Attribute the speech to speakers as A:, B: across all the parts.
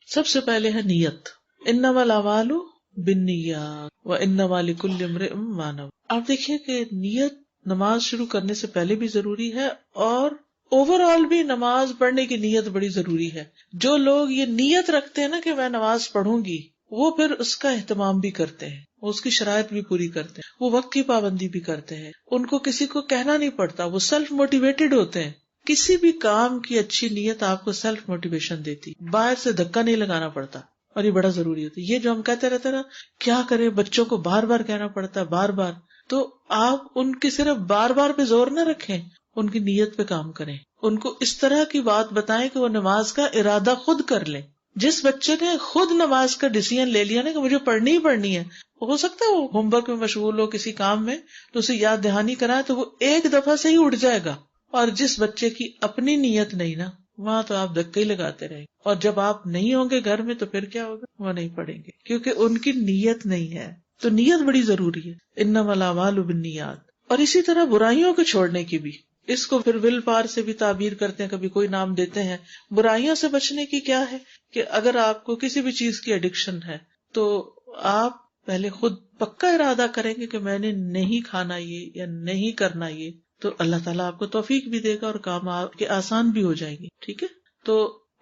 A: سب سے پہلے ہے نیت. انما الاعمال بالنیات وانما لکل امرئ ما نوى. آپ دیکھیے کہ نیت نماز شروع کرنے سے پہلے بھی ضروری ہے اور اوور آل بھی نماز پڑھنے کی نیت بڑی ضروری ہے. جو لوگ یہ نیت رکھتے ہیں نا کہ میں نماز پڑھوں گی، وہ پھر اس کا اہتمام بھی کرتے ہیں، وہ اس کی شرائط بھی پوری کرتے ہیں، وہ وقت کی پابندی بھی کرتے ہیں، ان کو کسی کو کہنا نہیں پڑتا، وہ سیلف موٹیویٹڈ ہوتے ہیں. کسی بھی کام کی اچھی نیت آپ کو سیلف موٹیویشن دیتی، باہر سے دھکا نہیں لگانا پڑتا، اور یہ بڑا ضروری ہوتا ہے. یہ جو ہم کہتے رہتے نا کیا کریں، بچوں کو بار بار کہنا پڑتا ہے، بار بار، تو آپ ان کے صرف بار بار پہ زور نہ رکھیں، ان کی نیت پہ کام کریں، ان کو اس طرح کی بات بتائیں کہ وہ نماز کا ارادہ خود کر لیں. جس بچے نے خود نماز کا ڈیسیژن لے لیا نا کہ مجھے پڑھنی ہی پڑھنی ہے، ہو سکتا ہے وہ ہوم ورک میں مشغول ہو کسی کام میں، تو اسے یاد دہانی کرائے تو وہ ایک دفعہ سے ہی اٹھ جائے گا. اور جس بچے کی اپنی نیت نہیں نا، وہاں تو آپ دھکے ہی لگاتے رہیں گے، اور جب آپ نہیں ہوں گے گھر میں تو پھر کیا ہوگا، وہ نہیں پڑھیں گے کیونکہ ان کی نیت نہیں ہے. تو نیت بڑی ضروری ہے. انما الاعمال بالنیات. اور اسی طرح برائیوں کو چھوڑنے کی بھی، اس کو پھر ول پار سے بھی تعبیر کرتے ہیں، کبھی کوئی نام دیتے ہیں. برائیوں سے بچنے کی کیا ہے کہ اگر آپ کو کسی بھی چیز کی ایڈکشن ہے تو آپ پہلے خود پکا ارادہ کریں گے کہ میں نے نہیں کھانا یہ یا نہیں کرنا یہ، تو اللہ تعالیٰ آپ کو توفیق بھی دے گا اور کام آپ کے آسان بھی ہو جائیں گے. ٹھیک ہے. تو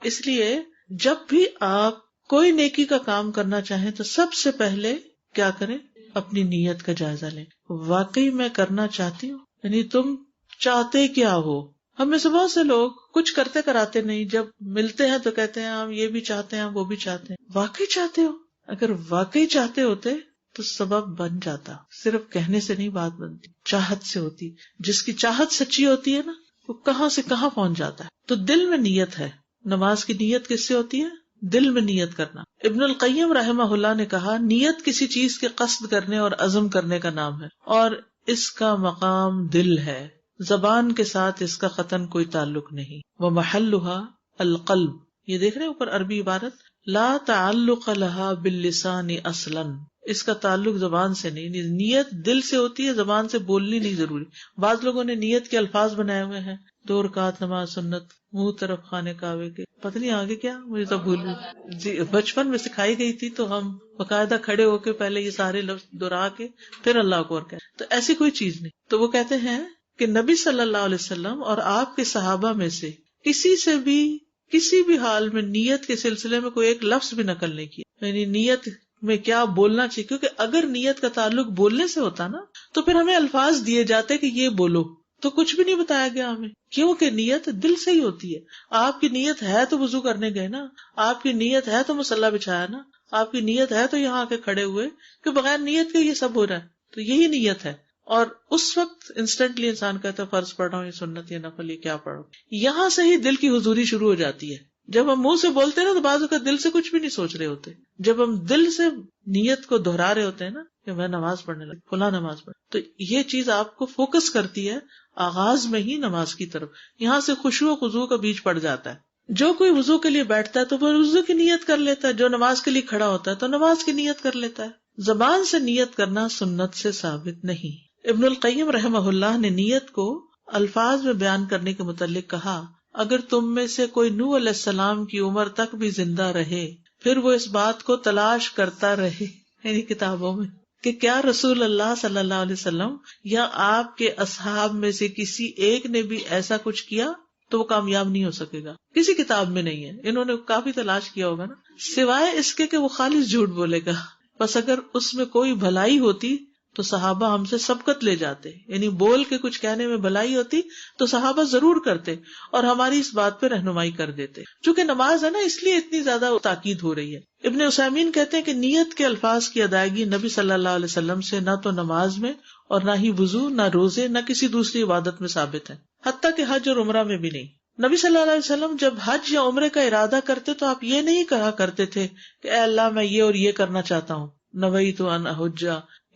A: اس لیے جب بھی آپ کوئی نیکی کا کام کرنا چاہیں تو سب سے پہلے کیا کریں، اپنی نیت کا جائزہ لیں. واقعی میں کرنا چاہتی ہوں، یعنی تم چاہتے کیا ہو. ہم میں سے بہت سے لوگ کچھ کرتے کراتے نہیں، جب ملتے ہیں تو کہتے ہیں ہم یہ بھی چاہتے ہیں، ہم وہ بھی چاہتے ہیں. واقعی چاہتے ہو؟ اگر واقعی چاہتے ہوتے تو سبب بن جاتا. صرف کہنے سے نہیں بات بنتی، چاہت سے ہوتی. جس کی چاہت سچی ہوتی ہے نا، وہ کہاں سے کہاں پہنچ جاتا ہے. تو دل میں نیت ہے. نماز کی نیت کس سے ہوتی ہے؟ دل میں نیت کرنا. ابن القیم رحمہ اللہ نے کہا نیت کسی چیز کے قصد کرنے اور عزم کرنے کا نام ہے، اور اس کا مقام دل ہے. زبان کے ساتھ اس کا قطعاً کوئی تعلق نہیں. ومحلها القلب. یہ دیکھ رہے ہیں اوپر عربی عبارت، لا تعلق لها باللسان اصلا. اس کا تعلق زبان سے نہیں. نیت دل سے ہوتی ہے، زبان سے بولنی نہیں ضروری. بعض لوگوں نے نیت کے الفاظ بنائے ہوئے ہیں، 2 رکعت نماز سنت، منہ طرف خانے کعبے کے، پتہ نہیں آگے کیا، مجھے تو بھول گئی. جی بچپن میں سکھائی گئی تھی تو ہم باقاعدہ کھڑے ہو کے پہلے یہ سارے لفظ دہرا کے پھر اللہ اکبر کہتے. تو ایسی کوئی چیز نہیں. تو وہ کہتے ہیں کہ نبی صلی اللہ علیہ وسلم اور آپ کے صحابہ میں سے کسی سے بھی کسی بھی حال میں نیت کے سلسلے میں کوئی ایک لفظ بھی نقل نہیں کیا، یعنی نیت میں کیا بولنا چاہیے. کیونکہ اگر نیت کا تعلق بولنے سے ہوتا نا تو پھر ہمیں الفاظ دیے جاتے کہ یہ بولو، تو کچھ بھی نہیں بتایا گیا ہمیں، کیونکہ نیت دل سے ہی ہوتی ہے. آپ کی نیت ہے تو وضو کرنے گئے نا، آپ کی نیت ہے تو مصلی بچھایا نا، آپ کی نیت ہے تو یہاں آ کے کھڑے ہوئے، کہ بغیر نیت کے یہ سب ہو رہا ہے. تو یہی نیت ہے. اور اس وقت انسٹنٹلی انسان کہتا ہے فرض پڑھ رہا ہوں، یہ سنت یا نفل، یہ کیا پڑھو. یہاں سے ہی دل کی حضوری شروع ہو جاتی ہے. جب ہم منہ سے بولتے ہیں نا تو بعض اوقات دل سے کچھ بھی نہیں سوچ رہے ہوتے. جب ہم دل سے نیت کو دہرا رہے ہوتے ہیں نا کہ میں نماز پڑھنے لگا، فلاں نماز پڑھ، تو یہ چیز آپ کو فوکس کرتی ہے آغاز میں ہی نماز کی طرف. یہاں سے خشوع و خضوع کا بیچ پڑ جاتا ہے. جو کوئی وضو کے لیے بیٹھتا ہے تو وہ وضو کی نیت کر لیتا ہے، جو نماز کے لیے کھڑا ہوتا ہے تو نماز کی نیت کر لیتا ہے. زبان سے نیت کرنا سنت سے ثابت نہیں. ابن القیم رحمہ اللہ نے نیت کو الفاظ میں بیان کرنے کے متعلق کہا، اگر تم میں سے کوئی نوح علیہ السلام کی عمر تک بھی زندہ رہے پھر وہ اس بات کو تلاش کرتا رہے، یعنی کتابوں میں، کہ کیا رسول اللہ صلی اللہ علیہ وسلم یا آپ کے اصحاب میں سے کسی ایک نے بھی ایسا کچھ کیا، تو وہ کامیاب نہیں ہو سکے گا. کسی کتاب میں نہیں ہے. انہوں نے کافی تلاش کیا ہوگا نا، سوائے اس کے کہ وہ خالص جھوٹ بولے گا. بس اگر اس میں کوئی بھلائی ہوتی تو صحابہ ہم سے سبقت لے جاتے، یعنی بول کے کچھ کہنے میں بھلائی ہوتی تو صحابہ ضرور کرتے اور ہماری اس بات پہ رہنمائی کر دیتے. چونکہ نماز ہے نا، اس لیے اتنی زیادہ تاکید ہو رہی ہے. ابن عثیمین کہتے ہیں کہ نیت کے الفاظ کی ادائیگی نبی صلی اللہ علیہ وسلم سے نہ تو نماز میں اور نہ ہی وضو، نہ روزے، نہ کسی دوسری عبادت میں ثابت ہے، حتیٰ کہ حج اور عمرہ میں بھی نہیں. نبی صلی اللہ علیہ وسلم جب حج یا عمرے کا ارادہ کرتے تو آپ یہ نہیں کہا کرتے تھے کہ اے اللہ میں یہ اور یہ کرنا چاہتا ہوں، نویت ان احج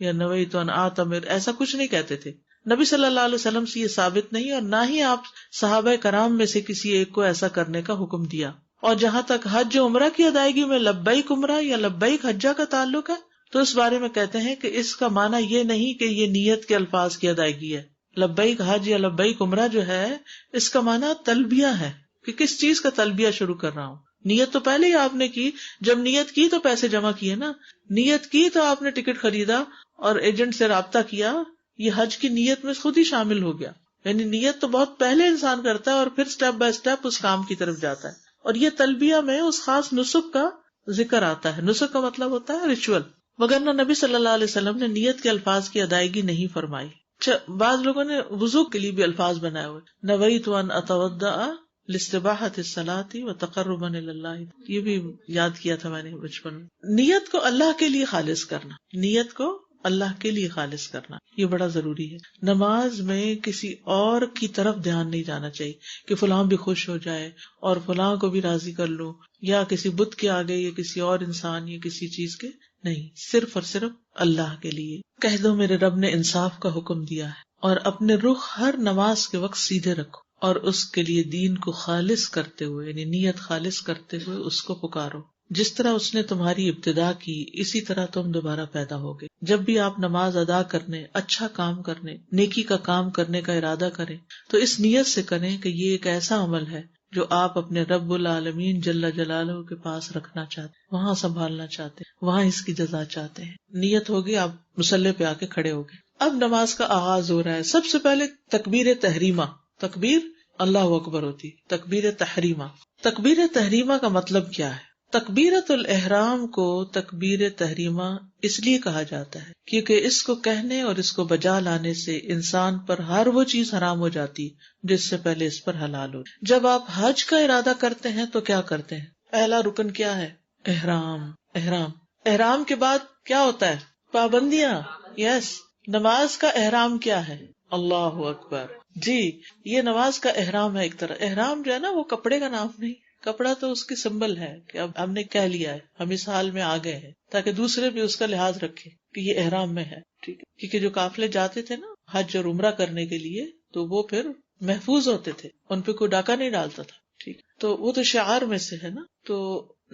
A: یا نویت ان اعتمر، ایسا کچھ نہیں کہتے تھے. نبی صلی اللہ علیہ وسلم سے یہ ثابت نہیں، اور نہ ہی آپ صحابہ کرام میں سے کسی ایک کو ایسا کرنے کا حکم دیا. اور جہاں تک حج و عمرہ کی ادائیگی میں لبیک عمرہ یا لبیک حجہ کا تعلق ہے تو اس بارے میں کہتے ہیں کہ اس کا معنی یہ نہیں کہ یہ نیت کے الفاظ کی ادائیگی ہے. لبیک حج یا لبیک عمرہ جو ہے اس کا معنی تلبیہ ہے، کہ کس چیز کا تلبیہ شروع کر رہا ہوں. نیت تو پہلے ہی آپ نے کی، جب نیت کی تو پیسے جمع کیے نا، نیت کی تو آپ نے ٹکٹ خریدا اور ایجنٹ سے رابطہ کیا، یہ حج کی نیت میں خود ہی شامل ہو گیا. یعنی نیت تو بہت پہلے انسان کرتا ہے اور پھر سٹیپ بائی سٹیپ اس کام کی طرف جاتا ہے. اور یہ تلبیہ میں اس خاص نسک کا ذکر آتا ہے. نسک کا مطلب ہوتا ہے ریچول، وگرنہ نبی صلی اللہ علیہ وسلم نے نیت کے الفاظ کی ادائیگی نہیں فرمائی. بعض لوگوں نے وضو کے لیے بھی الفاظ بنائے ہوئے، نویت ان اتوضأ لاستباحۃ الصلاۃ وتقربا الی اللہ، یہ بھی یاد کیا تھا میں نے بچپن میں. نیت کو اللہ کے لیے خالص کرنا، نیت کو اللہ کے لیے خالص کرنا یہ بڑا ضروری ہے. نماز میں کسی اور کی طرف دھیان نہیں جانا چاہیے کہ فلاں بھی خوش ہو جائے اور فلاں کو بھی راضی کر لوں، یا کسی بت کے آگے یا کسی اور انسان یا کسی چیز کے نہیں، صرف اور صرف اللہ کے لیے. کہہ دو میرے رب نے انصاف کا حکم دیا ہے، اور اپنے رخ ہر نماز کے وقت سیدھے رکھو اور اس کے لیے دین کو خالص کرتے ہوئے، یعنی نیت خالص کرتے ہوئے اس کو پکارو. جس طرح اس نے تمہاری ابتدا کی اسی طرح تم دوبارہ پیدا ہوگے. جب بھی آپ نماز ادا کرنے، اچھا کام کرنے، نیکی کا کام کرنے کا ارادہ کریں تو اس نیت سے کریں کہ یہ ایک ایسا عمل ہے جو آپ اپنے رب العالمین جل جلالہ کے پاس رکھنا چاہتے ہیں، وہاں سنبھالنا چاہتے ہیں، وہاں اس کی جزا چاہتے ہیں. نیت ہوگی، آپ مصلی پہ آ کے کھڑے ہوگے. اب نماز کا آغاز ہو رہا ہے. سب سے پہلے تکبیر تحریمہ، تکبیر اللہ اکبر ہوتی، تکبیر تحریمہ. تکبیر تحریمہ کا مطلب کیا ہے؟ تکبیرۃ الاحرام کو تکبیر تحریمہ اس لیے کہا جاتا ہے کیونکہ اس کو کہنے اور اس کو بجا لانے سے انسان پر ہر وہ چیز حرام ہو جاتی جس سے پہلے اس پر حلال ہو. جب آپ حج کا ارادہ کرتے ہیں تو کیا کرتے ہیں؟ پہلا رکن کیا ہے؟ احرام. احرام کے بعد کیا ہوتا ہے؟ پابندیاں. یس. نماز کا احرام کیا ہے؟ اللہ اکبر. جی، یہ نماز کا احرام ہے. ایک طرح احرام جو ہے نا وہ کپڑے کا نام نہیں، کپڑا تو اس کی سمبل ہے کہ اب ہم نے کہہ لیا ہے، ہم اس حال میں آ گئے ہیں، تاکہ دوسرے بھی اس کا لحاظ رکھیں کہ یہ احرام میں ہے. ٹھیک ہے، کیونکہ جو قافلے جاتے تھے نا حج اور عمرہ کرنے کے لیے تو وہ پھر محفوظ ہوتے تھے، ان پہ کوئی ڈاکہ نہیں ڈالتا تھا. ٹھیک، تو وہ تو شعار میں سے ہے نا. تو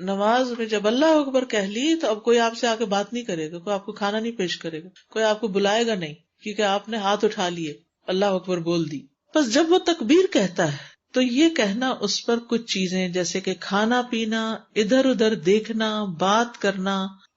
A: نماز میں جب اللہ اکبر کہہ لی تو اب کوئی آپ سے آ کے بات نہیں کرے گا، کوئی آپ کو کھانا نہیں پیش کرے گا، کوئی آپ کو بلائے گا نہیں، کیونکہ آپ نے ہاتھ اٹھا لیے، اللہ اکبر بول دی. بس جب وہ تکبیر کہتا ہے تو یہ کہنا اس پر کچھ چیزیں جیسے کہ کھانا پینا، ادھر ادھر دیکھنا، بات کرنا،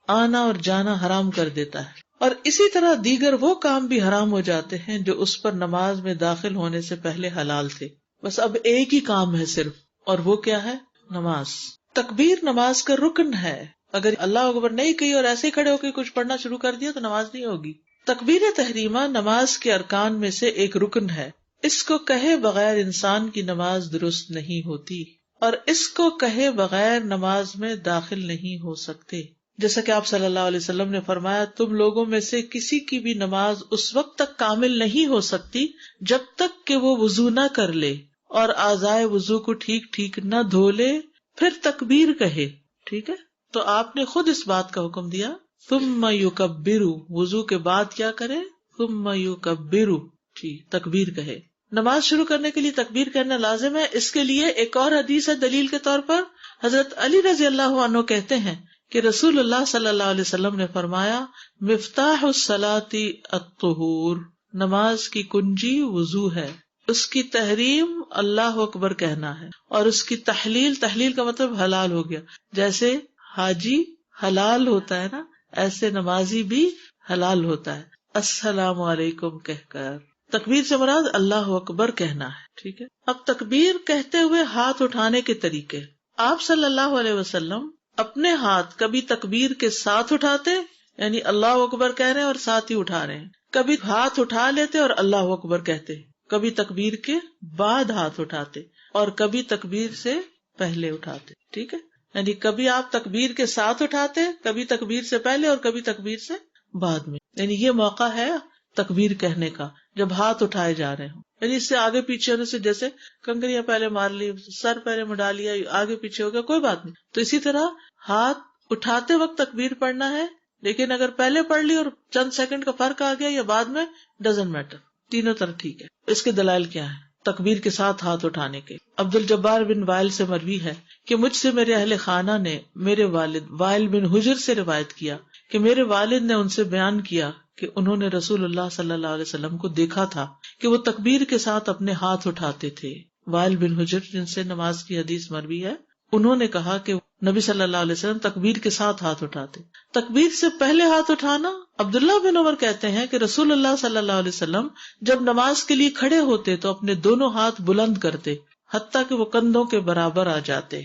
A: آنا اور جانا حرام کر دیتا ہے. اور اسی طرح دیگر وہ کام بھی حرام ہو جاتے ہیں جو اس پر نماز میں داخل ہونے سے پہلے حلال تھے. بس اب ایک ہی کام ہے صرف، اور وہ کیا ہے؟ نماز. تکبیر نماز کا رکن ہے. اگر اللہ اکبر نہیں کہی اور ایسے ہی کھڑے ہو کے کچھ پڑھنا شروع کر دیا تو نماز نہیں ہوگی. تکبیر تحریمہ نماز کے ارکان میں سے ایک رکن ہے. اس کو کہے بغیر انسان کی نماز درست نہیں ہوتی، اور اس کو کہے بغیر نماز میں داخل نہیں ہو سکتے. جیسا کہ آپ صلی اللہ علیہ وسلم نے فرمایا، تم لوگوں میں سے کسی کی بھی نماز اس وقت تک کامل نہیں ہو سکتی جب تک کہ وہ وضو نہ کر لے اور اعضائے وضو کو ٹھیک ٹھیک نہ دھو لے، پھر تکبیر کہے. ٹھیک ہے، تو آپ نے خود اس بات کا حکم دیا، ثم یکبروا، وضو کے بعد کیا کرے؟ ثم یکبروا، تکبیر کہے. نماز شروع کرنے کے لیے تکبیر کہنا لازم ہے. اس کے لیے ایک اور حدیث ہے دلیل کے طور پر. حضرت علی رضی اللہ عنہ کہتے ہیں کہ رسول اللہ صلی اللہ علیہ وسلم نے فرمایا، مفتاح الصلاۃ الطہور، نماز کی کنجی وضو ہے، اس کی تحریم اللہ اکبر کہنا ہے، اور اس کی تحلیل کا مطلب حلال ہو گیا. جیسے حاجی حلال ہوتا ہے نا، ایسے نمازی بھی حلال ہوتا ہے. السلام علیکم کہہ کر. تکبیر سے مراد اللہ اکبر کہنا ہے. ٹھیک ہے، اب تکبیر کہتے ہوئے ہاتھ اٹھانے کے طریقے. آپ صلی اللہ علیہ وسلم اپنے ہاتھ کبھی تکبیر کے ساتھ اٹھاتے، یعنی اللہ اکبر کہہ رہے ہیں اور ساتھ ہی اٹھا رہے ہیں، کبھی ہاتھ اٹھا لیتے اور اللہ اکبر کہتے، کبھی تکبیر کے بعد ہاتھ اٹھاتے اور کبھی تکبیر سے پہلے اٹھاتے. ٹھیک ہے، یعنی کبھی آپ تکبیر کے ساتھ اٹھاتے، کبھی تکبیر سے پہلے اور کبھی تکبیر سے بعد میں. یعنی یہ موقع ہے تکبیر کہنے کا جب ہاتھ اٹھائے جا رہے ہوں. یعنی اس سے آگے پیچھے ہونے سے، جیسے کنکریاں پہلے مار لی، سر پہلے مڈا لیا، آگے پیچھے ہو گیا، کوئی بات نہیں. تو اسی طرح ہاتھ اٹھاتے وقت تکبیر پڑھنا ہے، لیکن اگر پہلے پڑھ لی اور چند سیکنڈ کا فرق آ گیا یا بعد میں، ڈزنٹ میٹر، تینوں طرح ٹھیک ہے. اس کے دلائل کیا ہے تکبیر کے ساتھ ہاتھ اٹھانے کے؟ عبد الجبار بن وائل سے مروی ہے کہ مجھ سے میرے اہل خانہ نے میرے والد وائل بن حجر سے روایت کیا کہ میرے والد نے ان سے بیان کیا کہ انہوں نے رسول اللہ صلی اللہ علیہ وسلم کو دیکھا تھا کہ وہ تکبیر کے ساتھ اپنے ہاتھ اٹھاتے تھے. وائل بن حجر جن سے نماز کی حدیث مروی ہے، انہوں نے کہا کہ نبی صلی اللہ علیہ وسلم تکبیر کے ساتھ ہاتھ اٹھاتے. تکبیر سے پہلے ہاتھ اٹھانا. عبداللہ بن عمر کہتے ہیں کہ رسول اللہ صلی اللہ علیہ وسلم جب نماز کے لیے کھڑے ہوتے تو اپنے دونوں ہاتھ بلند کرتے حتیٰ کہ وہ کندھوں کے برابر آ جاتے.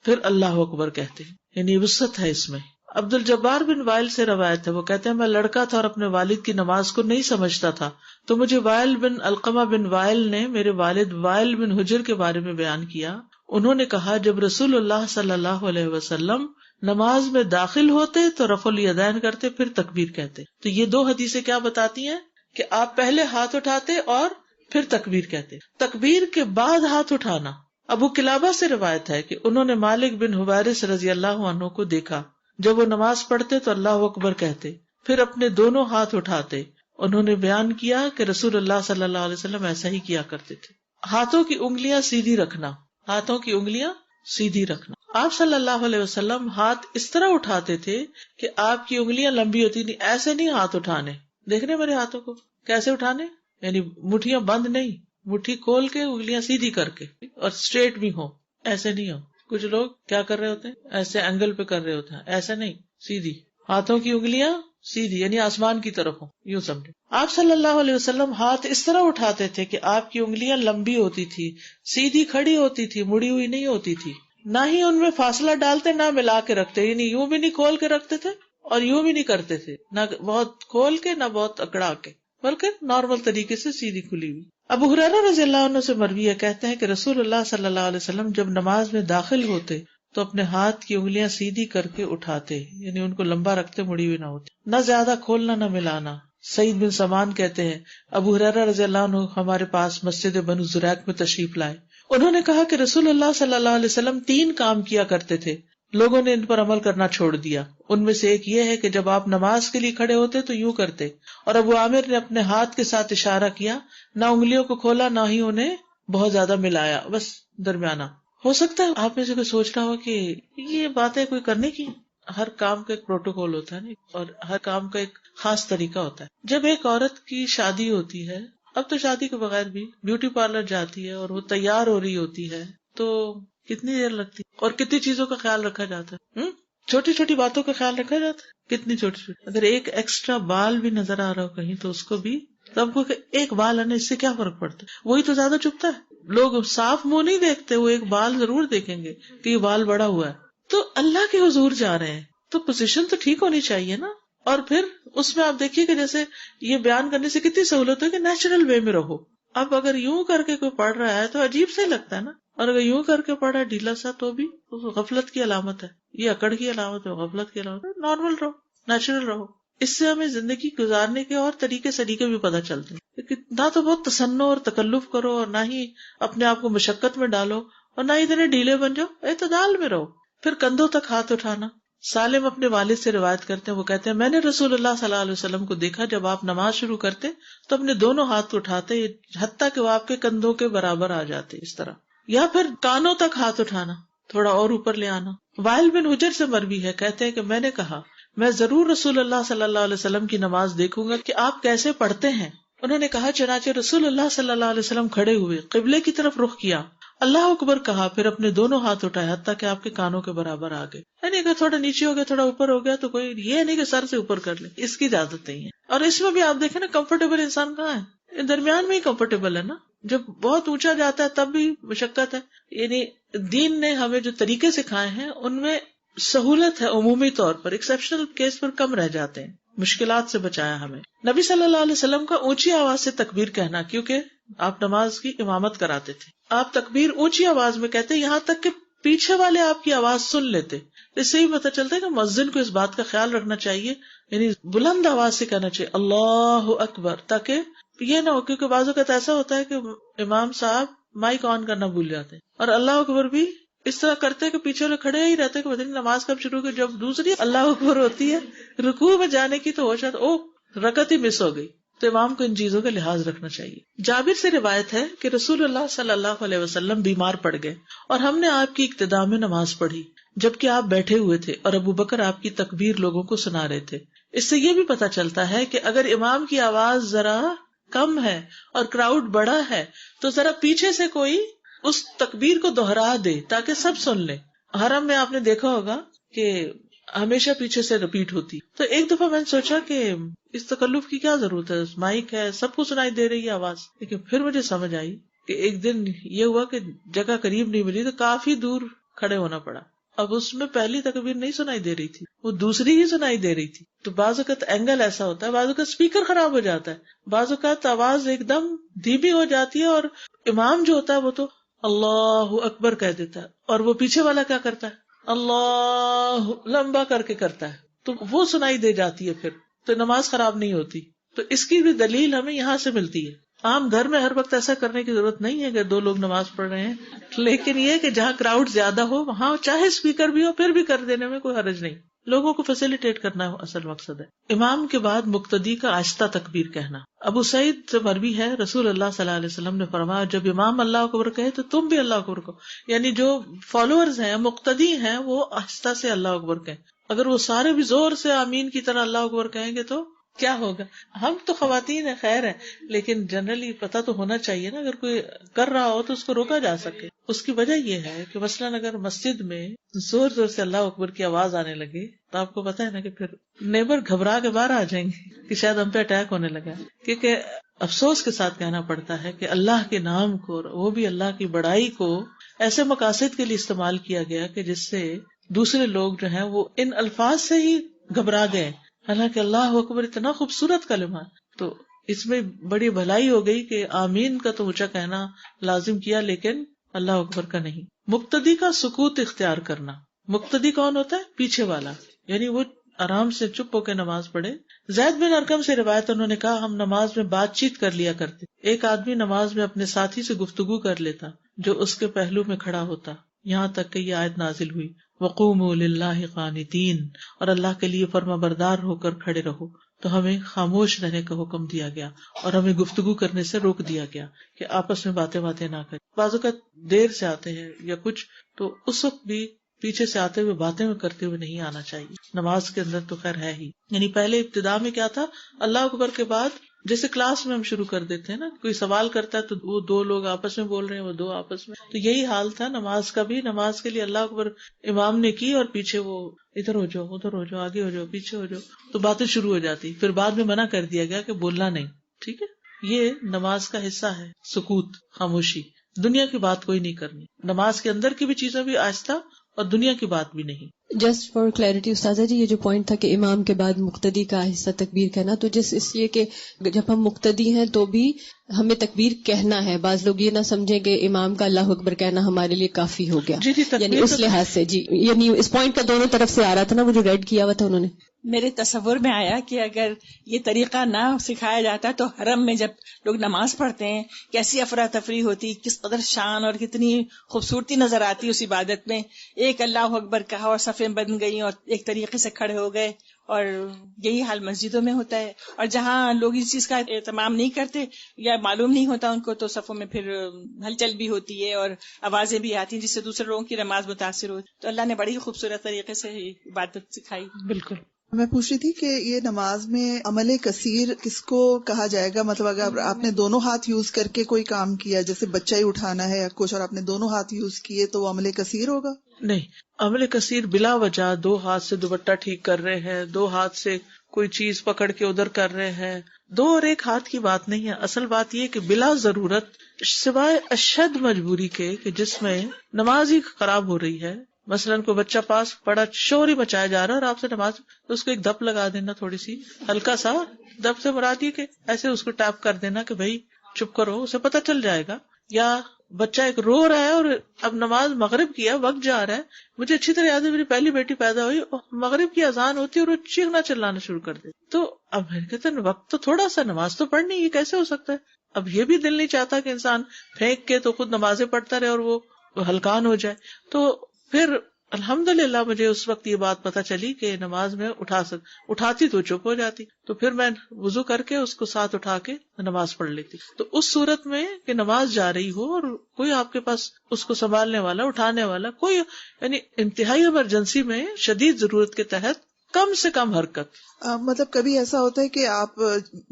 A: پھر اللہ اکبر کہتے. یعنی وسعت ہے اس میں. عبد الجبار بن وائل سے روایت ہے، وہ کہتے ہیں میں لڑکا تھا اور اپنے والد کی نماز کو نہیں سمجھتا تھا، تو مجھے وائل بن علقمہ بن وائل نے میرے والد وائل بن حجر کے بارے میں بیان کیا. انہوں نے کہا جب رسول اللہ صلی اللہ علیہ وسلم نماز میں داخل ہوتے تو رفع الیدین کرتے پھر تکبیر کہتے. تو یہ دو حدیثیں کیا بتاتی ہیں کہ آپ پہلے ہاتھ اٹھاتے اور پھر تکبیر کہتے. تکبیر کے بعد ہاتھ اٹھانا. ابو قلابہ سے روایت ہے کہ انہوں نے مالک بن حویرث رضی اللہ عنہ کو دیکھا جب وہ نماز پڑھتے تو اللہ اکبر کہتے پھر اپنے دونوں ہاتھ اٹھاتے. انہوں نے بیان کیا کہ رسول اللہ صلی اللہ علیہ وسلم ایسا ہی کیا کرتے تھے. ہاتھوں کی انگلیاں سیدھی رکھنا. ہاتھوں کی انگلیاں سیدھی رکھنا. آپ صلی اللہ علیہ وسلم ہاتھ اس طرح اٹھاتے تھے کہ آپ کی انگلیاں لمبی ہوتی نہیں. ایسے نہیں ہاتھ اٹھانے. دیکھ رہے میرے ہاتھوں کو کیسے اٹھانے، یعنی مٹھیاں بند نہیں، مٹھی کھول کے انگلیاں سیدھی کر کے اور اسٹریٹ بھی ہو. ایسے نہیں ہو. کچھ لوگ کیا کر رہے ہوتے ہیں، ایسے اینگل پہ کر رہے ہوتے ہیں. ایسا نہیں، سیدھی. ہاتھوں کی انگلیاں سیدھی یعنی آسمان کی طرف ہو، یوں سمجھے. آپ صلی اللہ علیہ وسلم ہاتھ اس طرح اٹھاتے تھے کہ آپ کی انگلیاں لمبی ہوتی تھی، سیدھی کھڑی ہوتی تھی، مڑی ہوئی نہیں ہوتی تھی. نہ ہی ان میں فاصلہ ڈالتے نہ ملا کے رکھتے، یعنی یوں بھی نہیں کھول کے رکھتے تھے اور یوں بھی نہیں کرتے تھے، نہ بہت کھول کے نہ بہت اکڑا کے، بلکہ نارمل طریقے سے سیدھی کھلی ہوئی. ابو ہریرہ رضی اللہ عنہ سے مروی ہے، کہتے ہیں کہ رسول اللہ صلی اللہ علیہ وسلم جب نماز میں داخل ہوتے تو اپنے ہاتھ کی انگلیاں سیدھی کر کے اٹھاتے، یعنی ان کو لمبا رکھتے، مڑی ہوئی نہ ہوتی، نہ زیادہ کھولنا نہ ملانا. سعید بن سمان کہتے ہیں ابو ہریرہ رضی اللہ عنہ ہمارے پاس مسجد بنو زریق میں تشریف لائے. انہوں نے کہا کہ رسول اللہ صلی اللہ علیہ وسلم 3 کام کیا کرتے تھے، لوگوں نے ان پر عمل کرنا چھوڑ دیا. ان میں سے ایک یہ ہے کہ جب آپ نماز کے لیے کھڑے ہوتے تو یوں کرتے، اور ابو عامر نے اپنے ہاتھ کے ساتھ اشارہ کیا، نہ انگلیوں کو کھولا نہ ہی انہیں بہت زیادہ ملایا، بس درمیانہ. ہو سکتا ہے آپ میں سے کوئی سوچ رہا ہو کہ یہ باتیں کوئی کرنے کی، ہر کام کا ایک پروٹوکول ہوتا ہے اور ہر کام کا ایک خاص طریقہ ہوتا ہے. جب ایک عورت کی شادی ہوتی ہے، اب تو شادی کے بغیر بھی بیوٹی پارلر جاتی ہے اور وہ تیار ہو رہی ہوتی ہے تو کتنی دیر لگتی ہے اور کتنی چیزوں کا خیال رکھا جاتا ہے. چھوٹی چھوٹی باتوں کا خیال رکھا جاتا ہے، کتنی چھوٹی چھوٹی. اگر ایک ایکسٹرا بال بھی نظر آ رہا ہو کہیں تو اس کو بھی، سب کو ایک بال آنے اس سے کیا فرق پڑتا ہے، وہی تو زیادہ چبھتا ہے. لوگ صاف منہ نہیں دیکھتے، وہ ایک بال ضرور دیکھیں گے کہ یہ بال بڑا ہوا ہے. تو اللہ کے حضور جا رہے ہیں تو پوزیشن تو ٹھیک ہونی چاہیے نا. اور پھر اس میں آپ دیکھیے کہ جیسے یہ بیان کرنے سے کتنی سہولت ہے کہ نیچرل وے میں رہو. اب اگر یوں کر کے کوئی پڑھ رہا ہے تو عجیب سے لگتا ہے نا، اور اگر یوں کر کے پڑھا ڈھیلا سا تو بھی غفلت کی علامت ہے، یہ اکڑ کی علامت ہے، غفلت کی علامت ہے. نارمل رہو، نیچرل رہو. اس سے ہمیں زندگی گزارنے کے اور طریقے بھی پتہ چلتے ہیں. نہ تو بہت تصنع اور تکلف کرو اور نہ ہی اپنے آپ کو مشقت میں ڈالو اور نہ ہی اتنے ڈھیلے بن جاؤ، اعتدال میں رہو. پھر کندھوں تک ہاتھ اٹھانا. سالم اپنے والد سے روایت کرتے ہیں، وہ کہتے ہیں میں نے رسول اللہ صلی اللہ علیہ وسلم کو دیکھا جب آپ نماز شروع کرتے تو اپنے دونوں ہاتھ اٹھاتے حتیٰ کہ وہ آپ کے کندھوں کے برابر آ جاتے اس طرح. یا پھر کانوں تک ہاتھ اٹھانا، تھوڑا اور اوپر لے آنا. وائل بن حجر سے مروی ہے، کہتے ہیں کہ میں نے کہا میں ضرور رسول اللہ صلی اللہ علیہ وسلم کی نماز دیکھوں گا کہ آپ کیسے پڑھتے ہیں. انہوں نے کہا چنانچہ رسول اللہ صلی اللہ علیہ وسلم کھڑے ہوئے، قبلے کی طرف رخ کیا، اللہ اکبر کہا، پھر اپنے دونوں ہاتھ اٹھائے حتیٰ کہ آپ کے کانوں کے برابر آ گئے. یعنی اگر تھوڑا نیچے ہو گیا، تھوڑا اوپر ہو گیا تو کوئی یہ نہیں کہ سر سے اوپر کر لے، اس کی اجازت نہیں ہے. اور اس میں بھی آپ دیکھیں نا کمفرٹیبل انسان کہاں ہے، درمیان میں ہی کمفرٹیبل ہے نا. جب بہت اونچا جاتا ہے تب بھی مشقت ہے. یعنی دین نے ہمیں جو طریقے سکھائے ہیں ان میں سہولت ہے، عمومی طور پر ایکسیپشنل کیس پر کم رہ جاتے ہیں، مشکلات سے بچایا ہمیں. نبی صلی اللہ علیہ وسلم کا اونچی آواز سے تکبیر کہنا، کیونکہ آپ نماز کی امامت کراتے تھے، آپ تکبیر اونچی آواز میں کہتے یہاں تک کہ پیچھے والے آپ کی آواز سن لیتے. اس سے ہی پتہ چلتا ہے کہ مؤذن کو اس بات کا خیال رکھنا چاہیے، یعنی بلند آواز سے کہنا چاہیے اللہ اکبر، تاکہ یہ نہ ہو، کیونکہ بعض اوقات ایسا ہوتا ہے کہ امام صاحب مائک آن کرنا بھول جاتے ہیں اور اللہ اکبر بھی اس طرح کرتے کہ پیچھے والے کھڑے ہی رہتے کہ پتہ نہیں نماز کب شروع ہوگی. جب دوسری اللہ اکبر ہوتی ہے رکوع میں جانے کی تو ہو جاتا او رکعت ہی مس ہو گئی. تو امام کو ان چیزوں کا لحاظ رکھنا چاہیے. جابر سے روایت ہے کہ رسول اللہ صلی اللہ علیہ وسلم بیمار پڑ گئے اور ہم نے آپ کی اقتداء میں نماز پڑھی جبکہ آپ بیٹھے ہوئے تھے اور ابو بکر آپ کی تکبیر لوگوں کو سنا رہے تھے. اس سے یہ بھی پتہ چلتا ہے کہ اگر امام کی آواز ذرا کم ہے اور کراؤڈ بڑا ہے تو ذرا پیچھے سے کوئی اس تکبیر کو دوہرا دے تاکہ سب سن لیں. حرم میں آپ نے دیکھا ہوگا کہ ہمیشہ پیچھے سے رپیٹ ہوتی. تو ایک دفعہ میں نے سوچا کہ اس تکلف کی کیا ضرورت ہے، مائک ہے، سب کو سنائی دے رہی ہے آواز. لیکن پھر مجھے سمجھ آئی کہ ایک دن یہ ہوا کہ جگہ قریب نہیں ملی تو کافی دور کھڑے ہونا پڑا. اب اس میں پہلی تکبیر نہیں سنائی دے رہی تھی، وہ دوسری ہی سنائی دے رہی تھی. تو بعض اوقات اینگل ایسا ہوتا ہے، بعض اوقات اسپیکر خراب ہو جاتا ہے، بعض اوقات آواز ایک دم دھیمی ہو جاتی ہے اور امام جو ہوتا ہے وہ تو اللہ اکبر کہہ دیتا ہے اور وہ پیچھے والا کیا کرتا ہے، اللہ لمبا کر کے کرتا ہے، تو وہ سنائی دے جاتی ہے، پھر تو نماز خراب نہیں ہوتی. تو اس کی بھی دلیل ہمیں یہاں سے ملتی ہے. عام گھر میں ہر وقت ایسا کرنے کی ضرورت نہیں ہے کہ 2 لوگ نماز پڑھ رہے ہیں، لیکن یہ کہ جہاں کراؤڈ زیادہ ہو وہاں چاہے اسپیکر بھی ہو پھر بھی کر دینے میں کوئی حرج نہیں. لوگوں کو فیسیلیٹیٹ کرنا اصل مقصد ہے. امام کے بعد مقتدی کا آہستہ تکبیر کہنا. ابو سعید سے مروی ہے، رسول اللہ صلی اللہ علیہ وسلم نے فرمایا جب امام اللہ اکبر کہے تو تم بھی اللہ اکبر کہو. یعنی جو فالوورز ہیں، مقتدی ہیں، وہ آہستہ سے اللہ اکبر کہیں. اگر وہ سارے بھی زور سے آمین کی طرح اللہ اکبر کہیں گے تو کیا ہوگا؟ ہم تو خواتین ہیں، خیر ہے، لیکن جنرلی پتا تو ہونا چاہیے نا، اگر کوئی کر رہا ہو تو اس کو روکا جا سکے. اس کی وجہ یہ ہے کہ مثلاً اگر مسجد میں زور زور سے اللہ اکبر کی آواز آنے لگے تو آپ کو پتا ہے نا کہ پھر نیبر گھبرا کے باہر آ جائیں گے کہ شاید ہم پہ اٹیک ہونے لگا. کیونکہ افسوس کے ساتھ کہنا پڑتا ہے کہ اللہ کے نام کو، وہ بھی اللہ کی بڑائی کو، ایسے مقاصد کے لیے استعمال کیا گیا کہ جس سے دوسرے لوگ جو ہیں وہ ان الفاظ سے ہی گھبرا گئے. حالانکہ اللہ اکبر اتنا خوبصورت کلمہ، تو اس میں بڑی بھلائی ہو گئی کہ آمین کا تو اونچا کہنا لازم کیا لیکن اللہ اکبر کا نہیں. مقتدی کا سکوت اختیار کرنا. مقتدی کون ہوتا ہے؟ پیچھے والا، یعنی وہ آرام سے چپ ہو کے نماز پڑھے. زید بن ارقم سے روایت، انہوں نے کہا ہم نماز میں بات چیت کر لیا کرتے. ایک آدمی نماز میں اپنے ساتھی سے گفتگو کر لیتا جو اس کے پہلو میں کھڑا ہوتا، یہاں تک کہ یہ آیت نازل ہوئی وَقُومُوا لِلَّهِ قَانِتِينَ، اور اللہ کے لیے فرما بردار ہو کر کھڑے رہو. تو ہمیں خاموش رہنے کا حکم دیا گیا اور ہمیں گفتگو کرنے سے روک دیا گیا کہ آپس میں باتیں نہ کریں. بعض اوقات دیر سے آتے ہیں یا کچھ، تو اس وقت بھی پیچھے سے آتے ہوئے باتیں کرتے ہوئے نہیں آنا چاہیے. نماز کے اندر تو خیر ہے ہی، یعنی پہلے ابتدا میں کیا تھا، اللہ اکبر کے بعد جیسے کلاس میں ہم شروع کر دیتے ہیں نا، کوئی سوال کرتا ہے تو وہ 2 لوگ آپس میں بول رہے ہیں، وہ 2 آپس میں، تو یہی حال تھا نماز کا بھی. نماز کے لیے اللہ اکبر امام نے کی اور پیچھے وہ ادھر ہو جاؤ، ادھر ہو جاؤ، آگے ہو جاؤ، پیچھے ہو جاؤ، تو باتیں شروع ہو جاتی. پھر بعد میں منع کر دیا گیا کہ بولنا نہیں. ٹھیک ہے، یہ نماز کا حصہ ہے، سکوت، خاموشی. دنیا کی بات کوئی نہیں کرنی. نماز کے اندر کی بھی چیزیں بھی آہستہ اور دنیا کی بات بھی نہیں.
B: جسٹ فار کلیئرٹی استاذہ جی، یہ جو پوائنٹ تھا کہ امام کے بعد مقتدی کا آہستہ تکبیر کہنا، تو جس اس لیے کہ جب ہم مقتدی ہیں تو بھی ہمیں تکبیر کہنا ہے. بعض لوگ یہ نہ سمجھیں کہ امام کا اللہ اکبر کہنا ہمارے لیے کافی ہو گیا، یعنی اس لحاظ سے جی، یعنی اس پوائنٹ کا دونوں طرف سے آ رہا تھا نا، وہ جو ریڈ کیا ہوا تھا انہوں نے.
C: میرے تصور میں آیا کہ اگر یہ طریقہ نہ سکھایا جاتا تو حرم میں جب لوگ نماز پڑھتے ہیں کیسی افراتفری ہوتی، کس قدر شان اور کتنی خوبصورتی نظر آتی اس عبادت میں. ایک اللہ اکبر کہا اور صفیں بن گئی اور ایک طریقے سے کھڑے ہو گئے، اور یہی حال مسجدوں میں ہوتا ہے. اور جہاں لوگ اس چیز کا اہتمام نہیں کرتے یا معلوم نہیں ہوتا ان کو، تو صفوں میں پھر ہلچل بھی ہوتی ہے اور آوازیں بھی آتی ہیں جس سے دوسرے لوگوں کی نماز متاثر ہوتی. تو اللہ نے بڑی خوبصورت طریقے سے عبادت سکھائی.
A: بالکل.
D: میں پوچھ رہی تھی کہ یہ نماز میں عمل کثیر کس کو کہا جائے گا؟ مطلب اگر آپ نے دونوں ہاتھ یوز کر کے کوئی کام کیا، جیسے بچہ ہی اٹھانا ہے یا کچھ، اور آپ نے دونوں ہاتھ یوز کیے، تو وہ عمل کثیر ہوگا؟
A: نہیں، عمل کثیر بلا وجہ 2 ہاتھ سے دوپٹہ ٹھیک کر رہے ہیں، 2 ہاتھ سے کوئی چیز پکڑ کے ادھر کر رہے ہیں، 2 اور 1 ہاتھ کی بات نہیں ہے. اصل بات یہ کہ بلا ضرورت، سوائے اشد مجبوری کے کہ جس میں نماز ہی خراب ہو رہی ہے، مثلاً کوئی بچہ پاس پڑا، شور ہی مچایا جا رہا ہے اور آپ سے نماز، تو اس کو ایک دپ لگا دینا، تھوڑی سی ہلکا سا دپ سے مراد یہ کہ ایسے اس کو ٹیپ کر دینا کہ بھائی چپ کرو، اسے پتہ چل جائے گا. یا بچہ ایک رو رہا ہے اور اب نماز مغرب کی ہے، وقت جا رہا ہے. مجھے اچھی طرح یاد ہے، میری پہلی بیٹی پیدا ہوئی، مغرب کی اذان ہوتی ہے اور وہ چیخنا چلانا شروع کر دے. تو اب میں کہتے ہیں وقت تو تھوڑا سا، نماز تو پڑھنی، یہ کیسے ہو سکتا ہے؟ اب یہ بھی دل نہیں چاہتا کہ انسان پھینک کے تو خود نمازیں پڑھتا رہے اور وہ ہلکان ہو جائے. تو پھر الحمدللہ مجھے اس وقت یہ بات پتہ چلی کہ نماز میں اٹھاتی تو چپ ہو جاتی، تو پھر میں وضو کر کے اس کو ساتھ اٹھا کے نماز پڑھ لیتی. تو اس صورت میں کہ نماز جا رہی ہو اور کوئی آپ کے پاس اس کو سنبھالنے والا، اٹھانے والا کوئی، یعنی انتہائی ایمرجنسی میں، شدید ضرورت کے تحت کم سے کم حرکت.
D: مطلب کبھی ایسا ہوتا ہے کہ آپ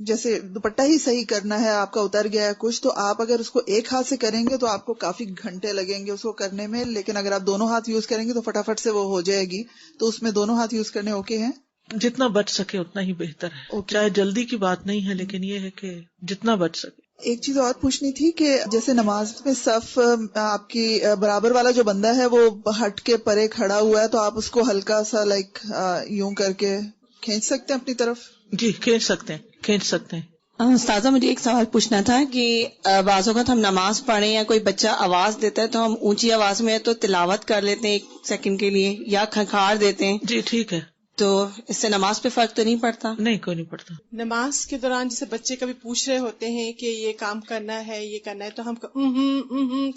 D: جیسے دوپٹہ ہی صحیح کرنا ہے، آپ کا اتر گیا ہے کچھ، تو آپ اگر اس کو ایک ہاتھ سے کریں گے تو آپ کو کافی گھنٹے لگیں گے اس کو کرنے میں، لیکن اگر آپ دونوں ہاتھ یوز کریں گے تو فٹافٹ سے وہ ہو جائے گی. تو اس میں دونوں ہاتھ یوز کرنے اوکے ہیں؟
A: جتنا بچ سکے اتنا ہی بہتر ہے. چاہے جلدی کی بات نہیں ہے، لیکن یہ ہے کہ جتنا بچ سکے.
D: ایک چیز اور پوچھنی تھی کہ جیسے نماز میں صف آپ کی برابر والا جو بندہ ہے وہ ہٹ کے پرے کھڑا ہوا ہے، تو آپ اس کو ہلکا سا لائک یوں کر کے کھینچ سکتے ہیں اپنی طرف؟
A: جی کھینچ سکتے ہیں، کھینچ سکتے ہیں.
C: استاذہ مجھے ایک سوال پوچھنا تھا کہ بعض اوقات ہم نماز پڑھیں یا کوئی بچہ آواز دیتا ہے تو ہم اونچی آواز میں تو تلاوت کر لیتے ہیں 1 سیکنڈ کے لیے یا کھنکھار دیتے ہیں.
A: جی ٹھیک ہے.
C: تو اس سے نماز پہ فرق تو نہیں پڑتا؟
A: نہیں، کوئی نہیں پڑتا.
E: نماز کے دوران جیسے بچے کبھی پوچھ رہے ہوتے ہیں کہ یہ کام کرنا ہے، یہ کرنا ہے، تو ہم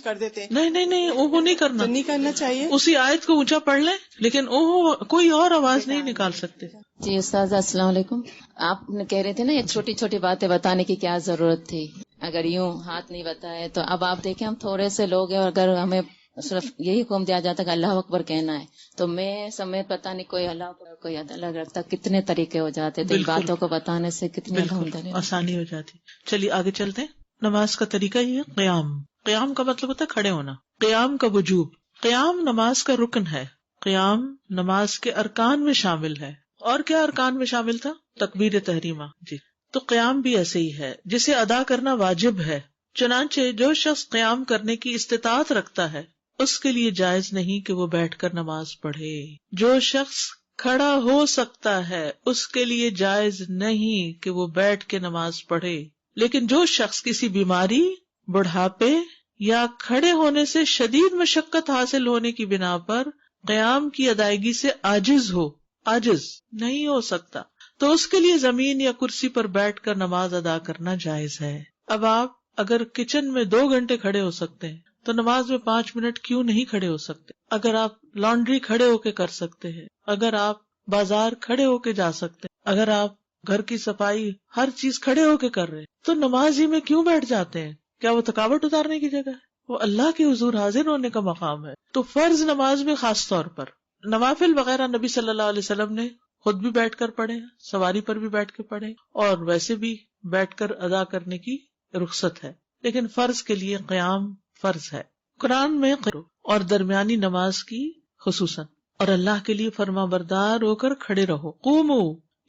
E: کر دیتے ہیں.
A: نہیں وہ نہیں کرنا.
E: تو نہیں کرنا چاہیے.
A: اسی آیت کو اونچا پڑھ لیں، لیکن کوئی اور آواز نہیں نکال سکتے.
F: جی استاذ السلام علیکم. آپ نے کہہ رہے تھے نا یہ چھوٹی چھوٹی باتیں بتانے کی کیا ضرورت تھی، اگر یوں ہاتھ نہیں بتائے تو. اب آپ دیکھیں ہم تھوڑے سے لوگ ہیں اور اگر ہمیں صرف یہی حکم دیا جاتا کہ اللہ اکبر کہنا ہے تو میں سمیت پتہ نہیں کوئی اللہ اکبر کوئی الگ رکھتا، کتنے طریقے ہو جاتے. تو ان باتوں کو بتانے سے کتنی الحمدللہ
A: آسانی ہو جاتی. چلیے آگے چلتے ہیں. نماز کا طریقہ یہ ہے قیام. قیام کا مطلب ہوتا ہے کھڑے ہونا. قیام کا وجوب. قیام نماز کا رکن ہے. قیام نماز کے ارکان میں شامل ہے. اور کیا ارکان میں شامل تھا؟ تکبیر تحریمہ. جی تو قیام بھی ایسے ہی ہے جسے ادا کرنا واجب ہے. چنانچہ جو شخص قیام کرنے کی استطاعت رکھتا ہے اس کے لیے جائز نہیں کہ وہ بیٹھ کر نماز پڑھے. جو شخص کھڑا ہو سکتا ہے اس کے لیے جائز نہیں کہ وہ بیٹھ کے نماز پڑھے. لیکن جو شخص کسی بیماری، بڑھاپے یا کھڑے ہونے سے شدید مشقت حاصل ہونے کی بنا پر قیام کی ادائیگی سے عاجز نہیں ہو سکتا تو اس کے لیے زمین یا کرسی پر بیٹھ کر نماز ادا کرنا جائز ہے. اب آپ اگر کچن میں 2 گھنٹے کھڑے ہو سکتے ہیں تو نماز میں 5 منٹ کیوں نہیں کھڑے ہو سکتے؟ اگر آپ لانڈری کھڑے ہو کے کر سکتے ہیں، اگر آپ بازار کھڑے ہو کے جا سکتے ہیں، اگر آپ گھر کی صفائی ہر چیز کھڑے ہو کے کر رہے ہیں، تو نماز ہی میں کیوں بیٹھ جاتے ہیں؟ کیا وہ تھکاوٹ اتارنے کی جگہ ہے؟ وہ اللہ کے حضور حاضر ہونے کا مقام ہے. تو فرض نماز میں خاص طور پر، نوافل وغیرہ نبی صلی اللہ علیہ وسلم نے خود بھی بیٹھ کر پڑھے، سواری پر بھی بیٹھ کے پڑھے، اور ویسے بھی بیٹھ کر ادا کرنے کی رخصت ہے. لیکن فرض کے لیے قیام فرض ہے. قرآن میں اور درمیانی نماز کی خصوصاً، اور اللہ کے لیے فرما بردار ہو کر کھڑے رہو. قومو،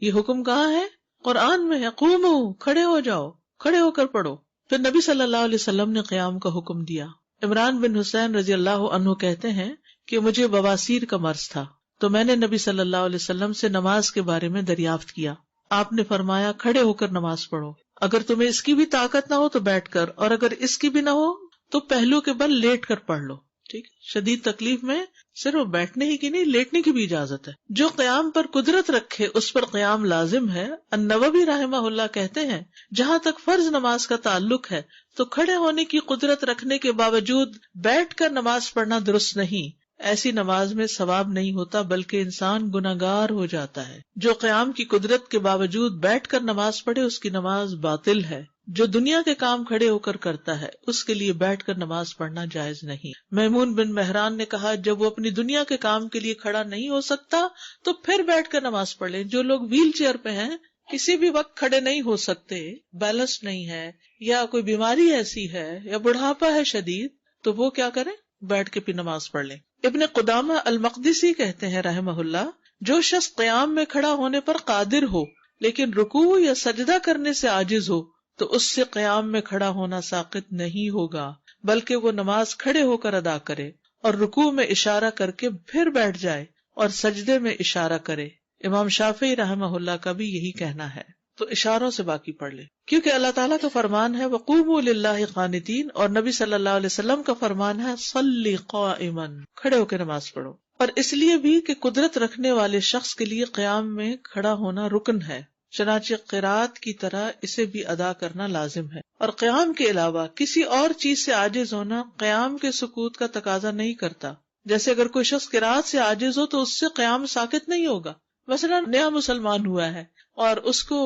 A: یہ حکم کہاں ہے؟ قرآن میں ہے. قومو، کھڑے ہو جاؤ، کھڑے ہو کر پڑھو. پھر نبی صلی اللہ علیہ وسلم نے قیام کا حکم دیا. عمران بن حسین رضی اللہ عنہ کہتے ہیں کہ مجھے بواسیر کا مرض تھا تو میں نے نبی صلی اللہ علیہ وسلم سے نماز کے بارے میں دریافت کیا. آپ نے فرمایا کھڑے ہو کر نماز پڑھو. اگر تمہیں اس کی بھی طاقت نہ ہو تو بیٹھ کر، اور اگر اس کی بھی نہ ہو تو پہلو کے بل لیٹ کر پڑھ لو. ٹھیک، شدید تکلیف میں صرف بیٹھنے ہی کی نہیں، لیٹنے کی بھی اجازت ہے. جو قیام پر قدرت رکھے اس پر قیام لازم ہے. النووی رحمہ اللہ کہتے ہیں جہاں تک فرض نماز کا تعلق ہے تو کھڑے ہونے کی قدرت رکھنے کے باوجود بیٹھ کر نماز پڑھنا درست نہیں. ایسی نماز میں ثواب نہیں ہوتا بلکہ انسان گناہگار ہو جاتا ہے. جو قیام کی قدرت کے باوجود بیٹھ کر نماز پڑھے اس کی نماز باطل ہے. جو دنیا کے کام کھڑے ہو کر کرتا ہے اس کے لیے بیٹھ کر نماز پڑھنا جائز نہیں. میمون بن مہران نے کہا جب وہ اپنی دنیا کے کام کے لیے کھڑا نہیں ہو سکتا تو پھر بیٹھ کر نماز پڑھ لیں. جو لوگ ویل چیئر پہ ہیں، کسی بھی وقت کھڑے نہیں ہو سکتے، بیلنس نہیں ہے، یا کوئی بیماری ایسی ہے یا بڑھاپا ہے شدید، تو وہ کیا کریں؟ بیٹھ کے بھی نماز پڑھ لیں. ابن قدامہ المقدسی کہتے ہیں رحمہ اللہ، جو شخص قیام میں کھڑا ہونے پر قادر ہو لیکن رکوع یا سجدہ کرنے سے عاجز ہو تو اس سے قیام میں کھڑا ہونا ساقط نہیں ہوگا، بلکہ وہ نماز کھڑے ہو کر ادا کرے اور رکوع میں اشارہ کر کے پھر بیٹھ جائے اور سجدے میں اشارہ کرے. امام شافعی رحمہ اللہ کا بھی یہی کہنا ہے. تو اشاروں سے باقی پڑھ لے، کیونکہ اللہ تعالیٰ کا فرمان ہے وَقُومُوا لِلَّهِ قَانِتِينَ، اور نبی صلی اللہ علیہ وسلم کا فرمان ہے صلی قائماً، کھڑے ہو کے نماز پڑھو. اور اس لیے بھی کہ قدرت رکھنے والے شخص کے لیے قیام میں کھڑا ہونا رکن ہے، چنانچہ قرات کی طرح اسے بھی ادا کرنا لازم ہے. اور قیام کے علاوہ کسی اور چیز سے عاجز ہونا قیام کے سکوت کا تقاضا نہیں کرتا. جیسے اگر کوئی شخص قرات سے عاجز ہو تو اس سے قیام ساقط نہیں ہوگا. مثلا نیا مسلمان ہوا ہے اور اس کو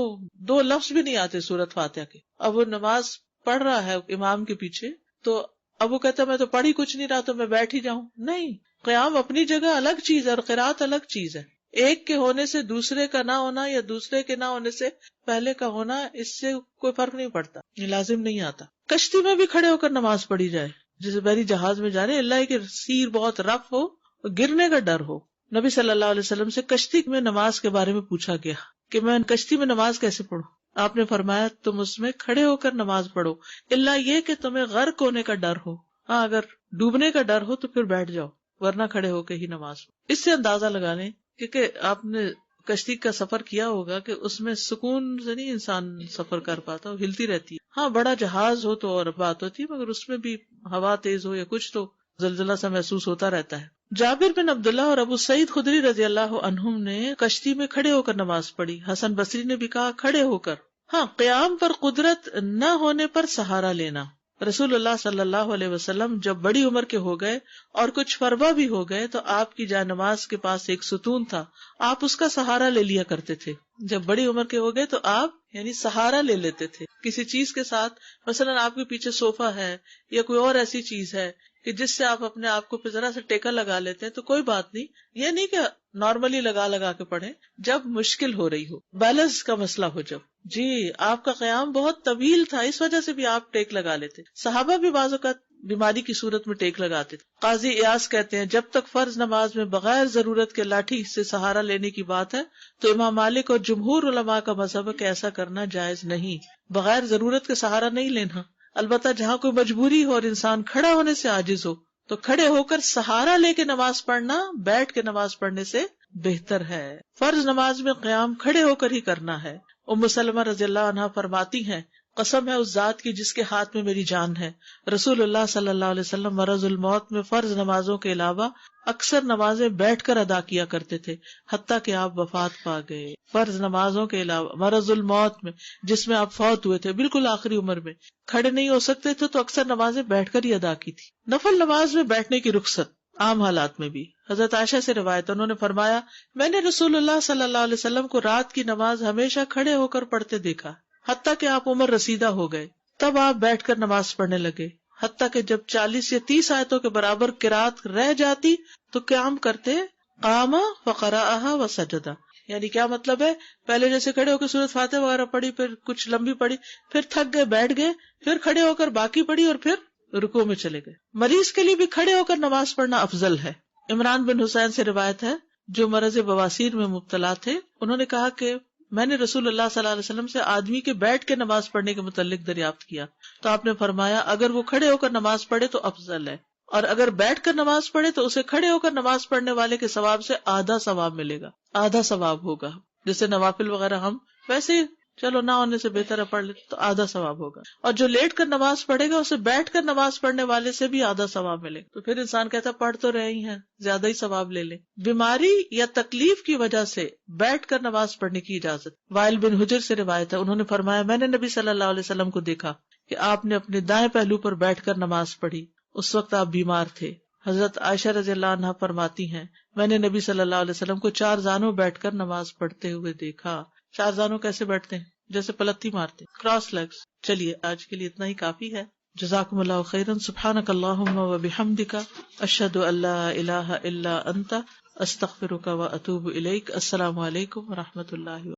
A: 2 لفظ بھی نہیں آتے سورۃ فاتحہ کے، اب وہ نماز پڑھ رہا ہے امام کے پیچھے، تو اب وہ کہتا ہے میں تو پڑھ ہی کچھ نہیں رہا تو میں بیٹھ ہی جاؤں. نہیں، قیام اپنی جگہ الگ چیز ہے اور قرات الگ چیز ہے. ایک کے ہونے سے دوسرے کا نہ ہونا یا دوسرے کے نہ ہونے سے پہلے کا ہونا، اس سے کوئی فرق نہیں پڑتا، یہ لازم نہیں آتا. کشتی میں بھی کھڑے ہو کر نماز پڑھی جائے، جیسے بحری جہاز میں جا رہے، اللہ کہ سیر بہت رف ہو اور گرنے کا ڈر ہو. نبی صلی اللہ علیہ وسلم سے کشتی میں نماز کے بارے میں پوچھا گیا کہ میں کشتی میں نماز کیسے پڑھوں. آپ نے فرمایا تم اس میں کھڑے ہو کر نماز پڑھو، اللہ یہ کہ تمہیں غرق ہونے کا ڈر ہو. ہاں اگر ڈوبنے کا ڈر ہو تو پھر بیٹھ جاؤ، ورنہ کھڑے ہو کے ہی نماز. اس سے اندازہ لگا لیں کیونکہ آپ نے کشتی کا سفر کیا ہوگا کہ اس میں سکون سے نہیں انسان سفر کر پاتا، وہ ہلتی رہتی ہے. ہاں بڑا جہاز ہو تو اور بات ہوتی ہے، مگر اس میں بھی ہوا تیز ہو یا کچھ تو زلزلہ سا محسوس ہوتا رہتا ہے. جابر بن عبداللہ اور ابو سعید خدری رضی اللہ عنہم نے کشتی میں کھڑے ہو کر نماز پڑھی. حسن بصری نے بھی کہا کھڑے ہو کر. ہاں قیام پر قدرت نہ ہونے پر سہارا لینا. رسول اللہ صلی اللہ علیہ وسلم جب بڑی عمر کے ہو گئے اور کچھ فربا بھی ہو گئے تو آپ کی جائے نماز کے پاس ایک ستون تھا، آپ اس کا سہارا لے لیا کرتے تھے. جب بڑی عمر کے ہو گئے تو آپ یعنی سہارا لے لیتے تھے کسی چیز کے ساتھ. مثلا آپ کے پیچھے صوفہ ہے یا کوئی اور ایسی چیز ہے کہ جس سے آپ اپنے آپ کو ذرا سا ٹیکا لگا لیتے ہیں تو کوئی بات نہیں. یہ نہیں کہ نارملی لگا کے پڑھیں، جب مشکل ہو رہی ہو، بیلنس کا مسئلہ ہو. جب جی آپ کا قیام بہت طویل تھا اس وجہ سے بھی آپ ٹیک لگا لیتے. صحابہ بھی بعض اوقات بیماری کی صورت میں ٹیک لگاتے تھے. قاضی ایاس کہتے ہیں جب تک فرض نماز میں بغیر ضرورت کے لاٹھی سے سہارا لینے کی بات ہے تو امام مالک اور جمہور علماء کا مذہب ہے کہ ایسا کرنا جائز نہیں. بغیر ضرورت کے سہارا نہیں لینا. البتہ جہاں کوئی مجبوری ہو اور انسان کھڑا ہونے سے عاجز ہو تو کھڑے ہو کر سہارا لے کے نماز پڑھنا بیٹھ کے نماز پڑھنے سے بہتر ہے. فرض نماز میں قیام کھڑے ہو کر ہی کرنا ہے. ام سلمہ رضی اللہ عنہا فرماتی ہیں قسم ہے اس ذات کی جس کے ہاتھ میں میری جان ہے، رسول اللہ صلی اللہ علیہ وسلم مرض الموت میں فرض نمازوں کے علاوہ اکثر نمازیں بیٹھ کر ادا کیا کرتے تھے حتیٰ کہ آپ وفات پا گئے. فرض نمازوں کے علاوہ مرض الموت میں جس میں آپ فوت ہوئے تھے بالکل آخری عمر میں کھڑے نہیں ہو سکتے تھے تو اکثر نمازیں بیٹھ کر ہی ادا کی تھی. نفل نماز میں بیٹھنے کی رخصت عام حالات میں بھی. حضرت عائشہ سے روایت انہوں نے فرمایا میں نے رسول اللہ صلی اللہ علیہ وسلم کو رات کی نماز ہمیشہ کھڑے ہو کر پڑھتے دیکھا حتیٰ کہ آپ عمر رسیدہ ہو گئے، تب آپ بیٹھ کر نماز پڑھنے لگے حتیٰ کہ جب 40 یا 30 آیتوں کے برابر قرات رہ جاتی تو قیام کرتے قام فقرأها وسجد. یعنی کیا مطلب ہے، پہلے جیسے کھڑے ہو کے سورۃ فاتحہ وغیرہ پڑھی، پھر کچھ لمبی پڑھی، پھر تھک گئے بیٹھ گئے، پھر کھڑے ہو کر باقی پڑھی اور پھر رکوع میں چلے گئے. مریض کے لیے بھی کھڑے ہو کر نماز پڑھنا افضل ہے. عمران بن حسین سے روایت ہے جو مرض بواسیر میں مبتلا تھے، انہوں نے کہا کہ میں نے رسول اللہ صلی اللہ علیہ وسلم سے آدمی کے بیٹھ کے نماز پڑھنے کے متعلق دریافت کیا تو آپ نے فرمایا اگر وہ کھڑے ہو کر نماز پڑھے تو افضل ہے، اور اگر بیٹھ کر نماز پڑھے تو اسے کھڑے ہو کر نماز پڑھنے والے کے ثواب سے آدھا ثواب ملے گا، آدھا ثواب ہوگا. جیسے نوافل وغیرہ ہم ویسے چلو نہ ہونے سے بہتر ہے پڑھ لیتے تو آدھا ثواب ہوگا، اور جو لیٹ کر نماز پڑھے گا اسے بیٹھ کر نماز پڑھنے والے سے بھی آدھا ثواب ملے گا. تو پھر انسان کہتا پڑھ تو رہے ہی ہیں زیادہ ہی ثواب لے لیں. بیماری یا تکلیف کی وجہ سے بیٹھ کر نماز پڑھنے کی اجازت. وائل بن حجر سے روایت ہے انہوں نے فرمایا میں نے نبی صلی اللہ علیہ وسلم کو دیکھا کہ آپ نے اپنے دائیں پہلو پر بیٹھ کر نماز پڑھی، اس وقت آپ بیمار تھے. حضرت عائشہ رضی اللہ عنہا فرماتی ہیں میں نے نبی صلی اللہ علیہ وسلم کو 4 زانوں بیٹھ کر نماز پڑھتے ہوئے دیکھا. 4 زانوں کیسے بیٹھتے ہیں؟ جیسے پلتی مارتے، کراس لیگز. چلیے آج کے لیے اتنا ہی کافی ہے. جزاکم اللہ خیرا. سبحانک اللہم و بحمدک اشہد ان لا الہ الا انت استغفرک و اتوب الیک. السلام علیکم و رحمۃ اللہ.